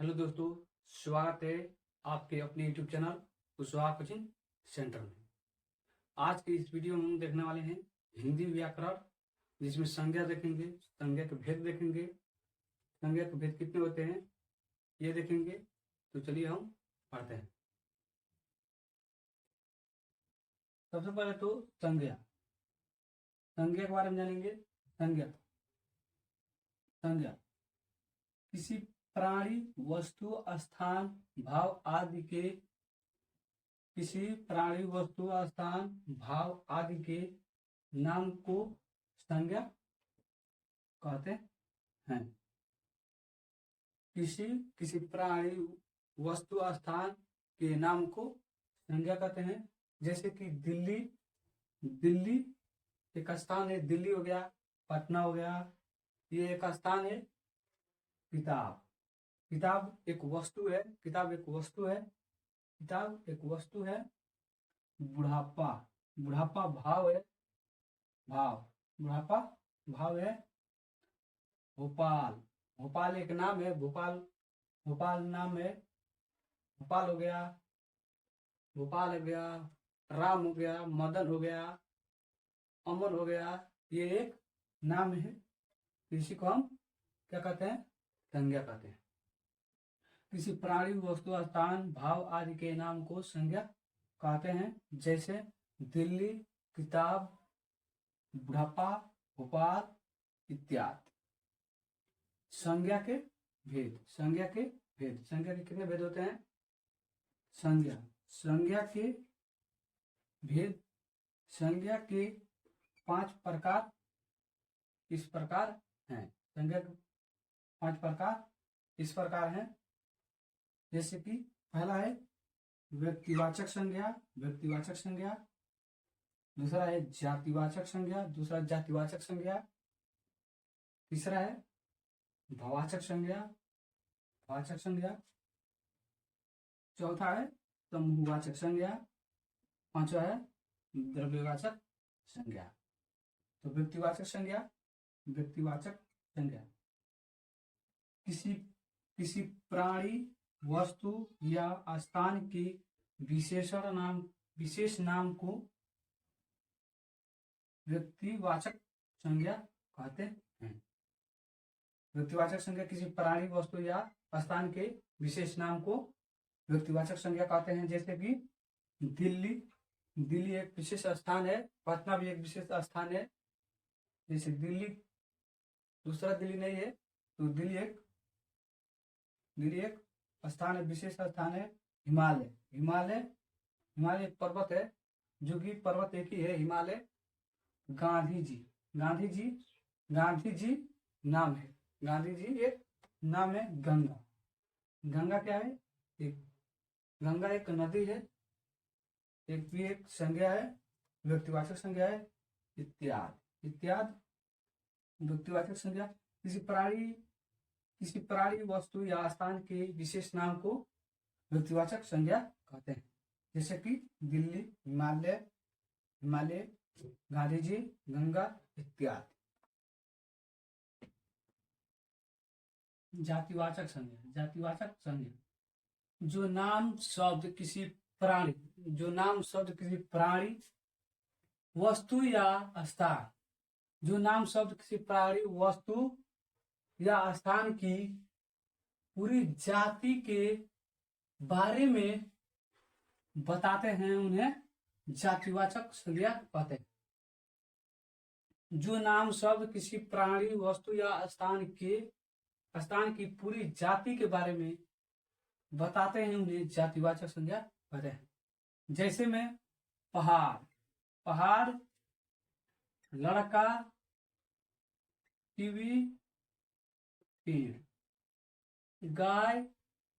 Hello दोस्तों, स्वागत है आपके अपने YouTube channel Kushwaha coaching centre में। आज के इस वीडियो में हम देखने वाले हैं हिंदी व्याकरण, जिसमें संज्ञा देखेंगे, संज्ञा के भेद देखेंगे। संज्ञा के भेद कितने होते हैं ये देखेंगे। तो चलिए हम पढ़ते हैं। सबसे पहले तो संज्ञा संज्ञा के बारे में जानेंगे। संज्ञा संज्ञा किसी प्राणी, वस्तु, स्थान, भाव आदि के किसी प्राणी, वस्तु, स्थान, भाव आदि के नाम को संज्ञा कहते हैं। किसी प्राणी, वस्तु, स्थान के नाम को संज्ञा कहते हैं। जैसे कि दिल्ली दिल्ली एक स्थान है, दिल्ली हो गया, पटना हो गया, ये एक स्थान है। किताब किताब एक वस्तु है, किताब एक वस्तु है, किताब एक वस्तु है। बुढ़ापा बुढ़ापा भाव है, बुढ़ापा भाव है। भोपाल भोपाल एक नाम है, भोपाल नाम है। भोपाल हो गया, भोपाल हो गया, राम हो गया, मदन हो गया, अमन हो गया, ये एक नाम है। इसी को हम क्या कहते हैं? संज्ञा कहते हैं। किसी प्राणी, वस्तु, स्थान, भाव आदि के नाम को संज्ञा कहते हैं। जैसे दिल्ली, किताब, बुढ़ापा, भोपाल इत्यादि। संज्ञा के भेद संज्ञा के कितने भेद होते हैं? संज्ञा के भेद, संज्ञा के 5 प्रकार इस प्रकार हैं। संज्ञा के 5 प्रकार इस प्रकार हैं। जैसे कि पहला है व्यक्तिवाचक संज्ञा, दूसरा है जातिवाचक संज्ञा, दूसरा जातिवाचक संज्ञा, तीसरा है भाववाचक संज्ञा, चौथा है समूहवाचक संज्ञा, पांचवा है द्रव्यवाचक संज्ञा। तो व्यक्तिवाचक संज्ञा किसी प्राणी, वस्तु या स्थान के विशेष नाम को व्यक्तिवाचक संज्ञा कहते हैं। व्यक्तिवाचक संज्ञा किसी प्राणी, वस्तु या स्थान के विशेष नाम को व्यक्तिवाचक संज्ञा कहते हैं। जैसे कि दिल्ली एक विशेष स्थान है, पटना भी एक विशेष स्थान है। जैसे दिल्ली दूसरा दिल्ली नहीं है, तो दिल्ली एक स्थान है, विशेष स्थान है। हिमालय एक पर्वत है, जो कि पर्वत एक ही है, हिमालय। गांधी जी नाम है, गांधी जी एक नाम है। गंगा क्या है? गंगा एक नदी है, एक संज्ञा है, व्यक्तिवाचक संज्ञा है। इत्यादि व्यक्तिवाचक संज्ञा किसी प्राणी, वस्तु या स्थान के विशेष नाम को व्यक्तिवाचक संज्ञा कहते हैं। जैसे कि दिल्ली, हिमालय, गांधी जी, गंगा इत्यादि। जातिवाचक संज्ञा जो नाम शब्द किसी प्राणी, वस्तु या स्थान की पूरी जाति के बारे में बताते हैं, उन्हें जातिवाचक संज्ञा कहते हैं। जो नाम शब्द किसी प्राणी, वस्तु या स्थान की पूरी जाति के बारे में बताते हैं, उन्हें जातिवाचक संज्ञा कहते हैं। जैसे में पहाड़, लड़का, टीवी, पेड़। गाय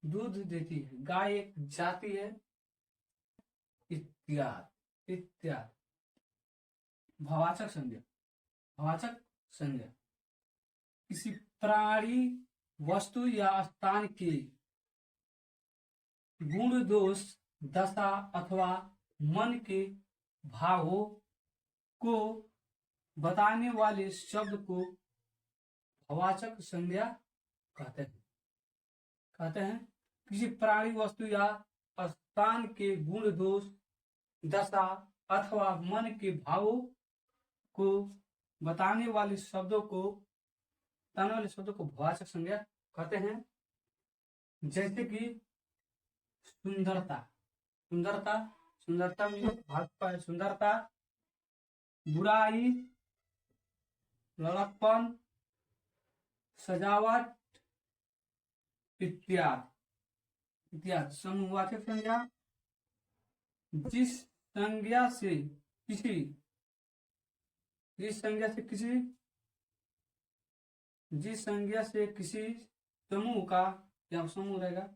दूध देती है, गाय एक जाति है, इत्यादि। भाववाचक संज्ञा किसी प्राणी, वस्तु या स्थान के गुण, दोष, दशा अथवा मन के भावों को बताने वाले शब्द को भाववाचक संज्ञा कहते हैं। कहते हैं किसी प्राणी वस्तु या स्थान के गुण दोष दशा अथवा मन के भावों को बताने वाले शब्दों को भावाचक संज्ञा कहते हैं। जैसे कि सुंदरता, सुंदरता सुंदरता में भाजपा है सुंदरता, बुराई, लड़कपन, सजावट इत्यादि इत्यादि। समूहवाचक संज्ञा जिस संज्ञा से किसी जिस संज्ञा से किसी समूह का, या समूह रहेगा,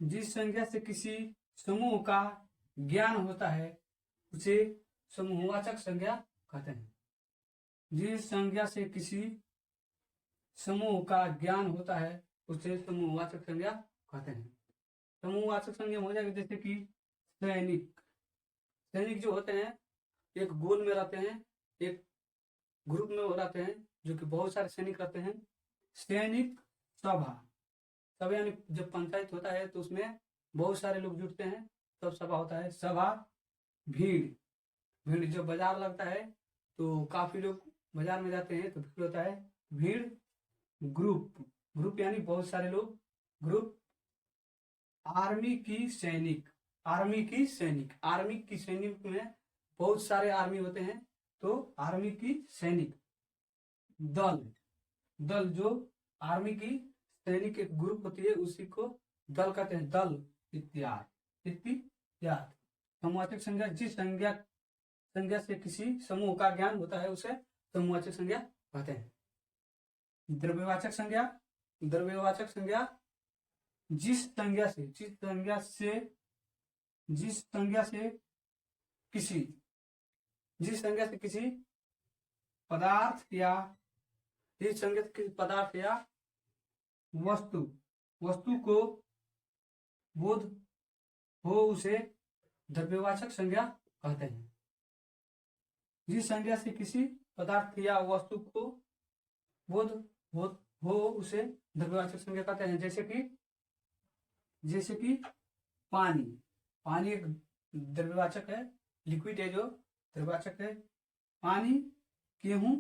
जिस संज्ञा से किसी समूह का ज्ञान होता है उसे समूहवाचक संज्ञा कहते हैं। जिस संज्ञा से किसी समूह का ज्ञान होता है उसे समूहवाचक संज्ञा कहते हैं। समूहवाचक संज्ञा हो जाएगी जैसे कि सैनिक, सैनिक जो होते हैं एक गोल में रहते हैं, एक ग्रुप में रहते हैं, जो कि बहुत सारे सैनिक रहते हैं। सैनिक सभा, सभा यानी जब पंचायत होता है तो उसमें बहुत सारे लोग जुटते हैं तब सभा होता है। सभा, भीड़, भीड़ जब बाजार लगता है तो काफी लोग बाजार में जाते हैं तो भीड़ होता है, भीड़। ग्रुप, ग्रुप यानी बहुत सारे लोग, ग्रुप। आर्मी की सैनिक, आर्मी की सैनिक, आर्मी की सैनिक में बहुत सारे आर्मी होते हैं तो आर्मी की सैनिक। दल, दल जो आर्मी की सैनिक एक ग्रुप होती है उसी को दल कहते हैं, दल इत्यादि इत्यादि। समूहवाचक संज्ञा जिस संज्ञा से किसी समूह का ज्ञान होता है उसे समूहवाचक संज्ञा कहते हैं। द्रव्यवाचक संज्ञा, द्रव्यवाचक संज्ञा जिस संज्ञा से किसी पदार्थ या वस्तु को बोध हो उसे द्रव्यवाचक संज्ञा कहते हैं। जिस संज्ञा से किसी पदार्थ या वस्तु को बोध हो उसे द्रव्यवाचक संज्ञा कहते हैं। जैसे कि पानी, पानी एक द्रव्यवाचक है, लिक्विड है जो द्रव्यवाचक है। पानी, गेहूं,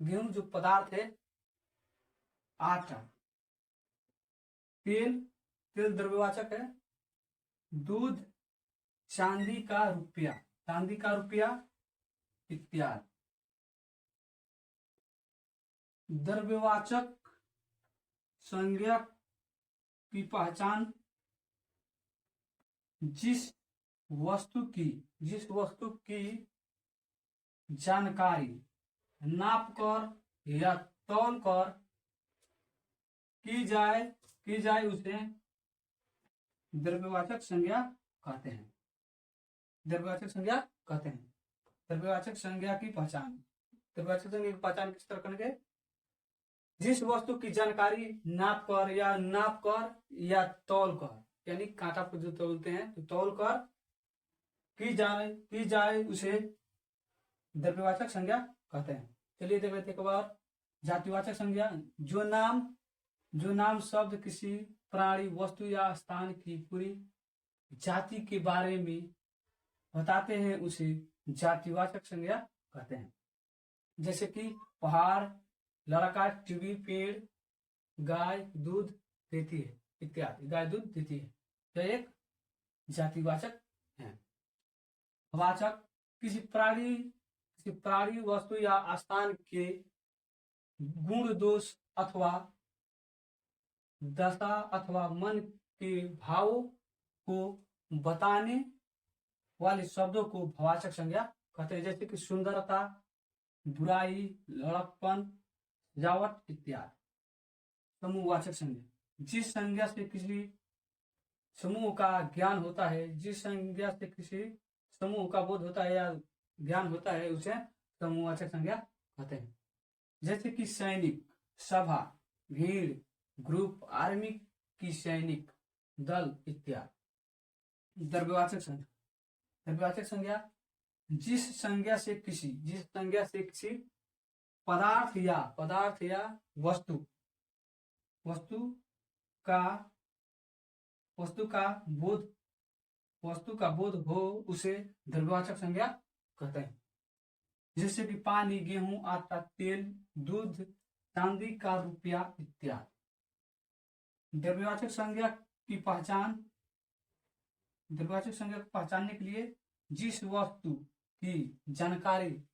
गेहूं जो पदार्थ है, आटा, तेल, तेल द्रव्यवाचक है। दूध, चांदी का रुपया, चांदी का रुपया इत्यादि। द्रव्यवाचक संज्ञा की पहचान जिस वस्तु की जानकारी नाप कर या तौल कर की जाए उसे द्रव्यवाचक संज्ञा कहते हैं। द्रव्यवाचक संज्ञा कहते हैं। द्रव्यवाचक संज्ञा की पहचान, द्रव्यवाचक संज्ञा की पहचान किस तरह करेंगे? जिस वस्तु की जानकारी नाप कर या तौल कर, यानी कांटा को जो तोलते हैं तो तौल कर की जाए उसे द्रव्यवाचक संज्ञा कहते हैं। चलिए देख लेते एक बार जातिवाचक संज्ञा। जो नाम शब्द किसी प्राणी, वस्तु या स्थान की पूरी जाति के बारे में बताते हैं उसे जातिवाचक संज्ञा कहते हैं। जैसे कि पहाड़, लड़का, टीवी, पेड़, गाय दूध देती है इत्यादि। गाय दूध देती है, यह एक जातिवाचक है। वाचक किसी प्राणी, वस्तु या स्थान के गुण दोष अथवा दशा अथवा मन के भावों को बताने वाले शब्दों को भावाचक संज्ञा कहते हैं। जैसे कि सुंदरता, बुराई, लड़कपन, सजावट इत्यादि। समूहवाचक संज्ञा जिस संज्ञा से किसी समूह का ज्ञान होता है, जिस संज्ञा से किसी समूह का बोध होता है या ज्ञान होता है उसे समूहवाचक संज्ञा कहते हैं। जैसे कि सैनिक, सभा, भीड़, ग्रुप, आर्मी की सैनिक, दल इत्यादि। द्रव्यवाचक संज्ञा, द्रव्यवाचक संज्ञा जिस संज्ञा से किसी पदार्थ या वस्तु वस्तु का वस्तु का बोध हो उसे द्रव्यवाचक संज्ञा कहते हैं। जैसे कि पानी, गेहूं, आटा, तेल, दूध, चांदी का रुपया इत्यादि। द्रव्यवाचक संज्ञा की पहचानने के लिए जिस वस्तु की जानकारी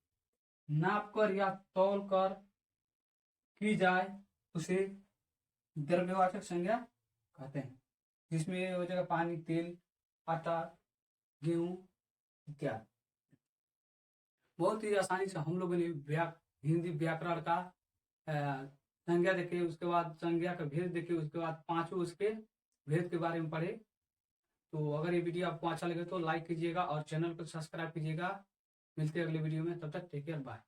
नाप कर या तौल कर की जाए उसे द्रव्यवाचक संज्ञा कहते हैं। जिसमें हो जाएगा पानी, तेल, आटा, गेहूं इत्यादि। बहुत ही आसानी से हम लोगों ने हिंदी व्याकरण का संज्ञा देखे, उसके बाद संज्ञा का भेद देखे, उसके बाद पांचों उसके भेद के बारे में पढ़े। तो अगर ये वीडियो आपको अच्छा लगे तो लाइक कीजिएगा और चैनल को सब्सक्राइब कीजिएगा। मिलते हैं अगले वीडियो में, तब तक टेक केयर, बाय।